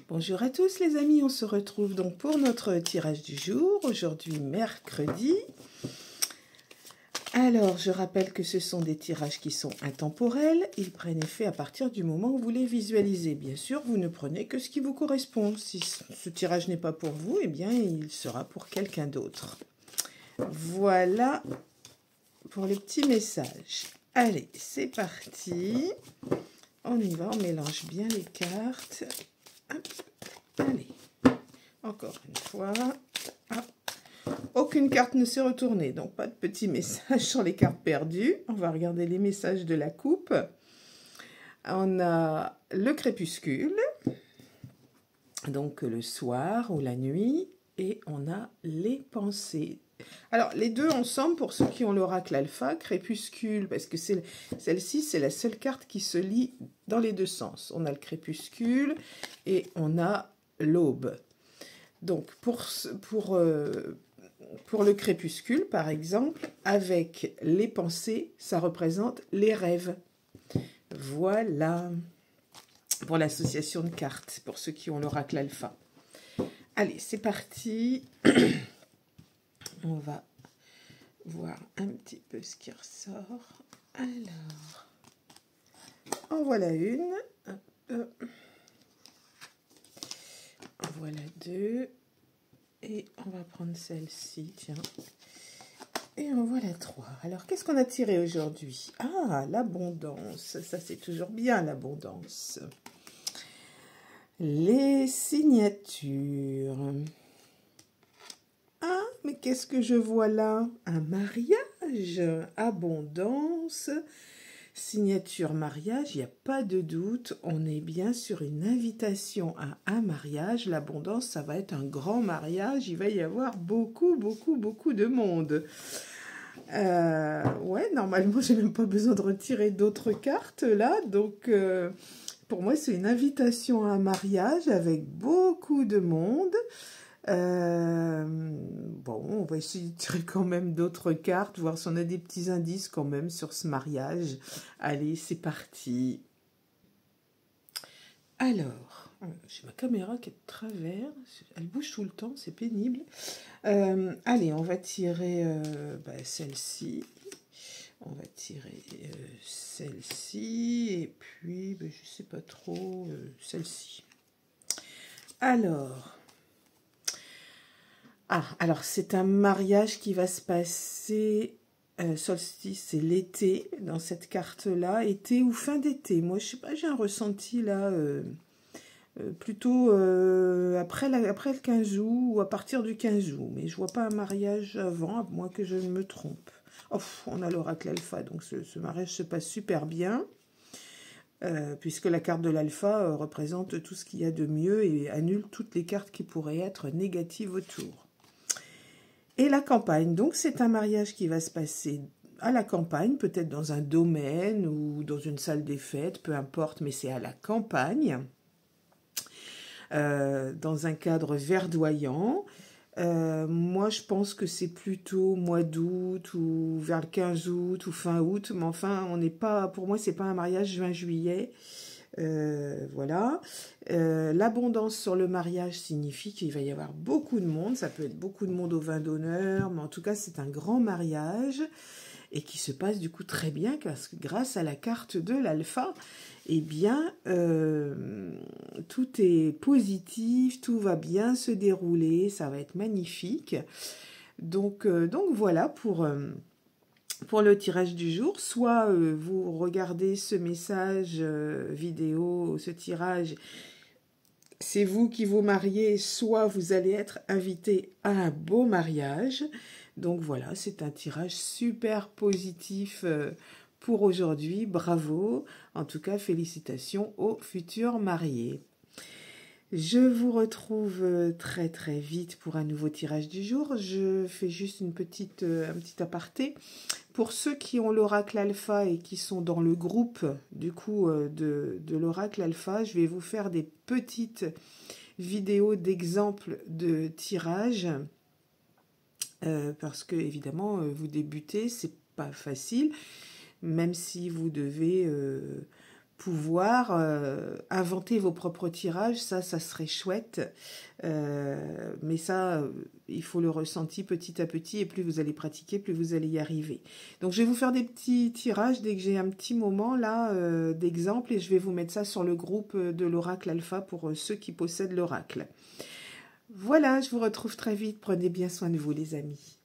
Bonjour à tous les amis, on se retrouve donc pour notre tirage du jour, aujourd'hui mercredi. Alors, je rappelle que ce sont des tirages qui sont intemporels, ils prennent effet à partir du moment où vous les visualisez. Bien sûr, vous ne prenez que ce qui vous correspond. Si ce tirage n'est pas pour vous, eh bien, il sera pour quelqu'un d'autre. Voilà pour les petits messages. Allez, c'est parti. On y va, on mélange bien les cartes. Hop. Allez, encore une fois. Hop. Aucune carte ne s'est retournée, donc pas de petits messages sur les cartes perdues. On va regarder les messages de la coupe. On a le crépuscule, donc le soir ou la nuit, et on a les pensées. Alors, les deux ensemble, pour ceux qui ont l'oracle alpha, crépuscule, parce que celle-ci, c'est la seule carte qui se lit dans les deux sens. On a le crépuscule et on a l'aube. Donc, pour le crépuscule, par exemple, avec les pensées, ça représente les rêves. Voilà, pour l'association de cartes, pour ceux qui ont l'oracle alpha. Allez, c'est parti. On va voir un petit peu ce qui ressort. Alors, en voilà une. En voilà deux. Et on va prendre celle-ci, tiens. Et en voilà trois. Alors, qu'est-ce qu'on a tiré aujourd'hui? Ah, l'abondance. Ça, c'est toujours bien, l'abondance. Les signatures. Ah, mais qu'est-ce que je vois là? Un mariage, abondance, signature mariage, il n'y a pas de doute, on est bien sur une invitation à un mariage. L'abondance, ça va être un grand mariage, il va y avoir beaucoup de monde. Ouais, normalement, j'ai même pas besoin de retirer d'autres cartes là, donc pour moi, c'est une invitation à un mariage avec beaucoup de monde. Bon, on va essayer de tirer quand même d'autres cartes, voir si on a des petits indices quand même sur ce mariage. Allez, c'est parti. Alors, j'ai ma caméra qui est de travers, elle bouge tout le temps, c'est pénible. Allez, on va tirer celle-ci. On va tirer celle-ci, et puis, je sais pas trop, celle-ci. Alors... Ah, alors c'est un mariage qui va se passer, solstice, c'est l'été, dans cette carte-là, été ou fin d'été. Moi, je sais pas, j'ai un ressenti là, plutôt après le 15 août ou à partir du 15 août. Mais je vois pas un mariage avant, à moins que je ne me trompe. Oh, on a l'oracle alpha, donc ce mariage se passe super bien. Puisque la carte de l'alpha représente tout ce qu'il y a de mieux et annule toutes les cartes qui pourraient être négatives autour. Et la campagne, donc c'est un mariage qui va se passer à la campagne, peut-être dans un domaine ou dans une salle des fêtes, peu importe, mais c'est à la campagne, dans un cadre verdoyant. Moi, je pense que c'est plutôt mois d'août ou vers le 15 août ou fin août, mais enfin, on n'est pas, pour moi, c'est pas un mariage juin-juillet. Voilà. L'abondance sur le mariage signifie qu'il va y avoir beaucoup de monde. Ça peut être beaucoup de monde au vin d'honneur, mais en tout cas, c'est un grand mariage et qui se passe du coup très bien parce que grâce à la carte de l'alpha, eh bien, tout est positif, tout va bien se dérouler, ça va être magnifique. Donc voilà pour le tirage du jour. Soit vous regardez ce message vidéo, ce tirage, c'est vous qui vous mariez, soit vous allez être invité à un beau mariage. Donc voilà, c'est un tirage super positif pour aujourd'hui. Bravo. En tout cas, félicitations aux futurs mariés. Je vous retrouve très vite pour un nouveau tirage du jour. Je fais juste un petit aparté. Pour ceux qui ont l'oracle alpha et qui sont dans le groupe du coup de l'oracle alpha, je vais vous faire des petites vidéos d'exemples de tirage parce que évidemment vous débutez, c'est pas facile, même si vous devez pouvoir inventer vos propres tirages, ça serait chouette. Mais ça, il faut le ressentir petit à petit, et plus vous allez pratiquer, plus vous allez y arriver. Donc je vais vous faire des petits tirages dès que j'ai un petit moment là d'exemple, et je vais vous mettre ça sur le groupe de l'Oracle Alpha pour ceux qui possèdent l'Oracle. Voilà, je vous retrouve très vite. Prenez bien soin de vous, les amis.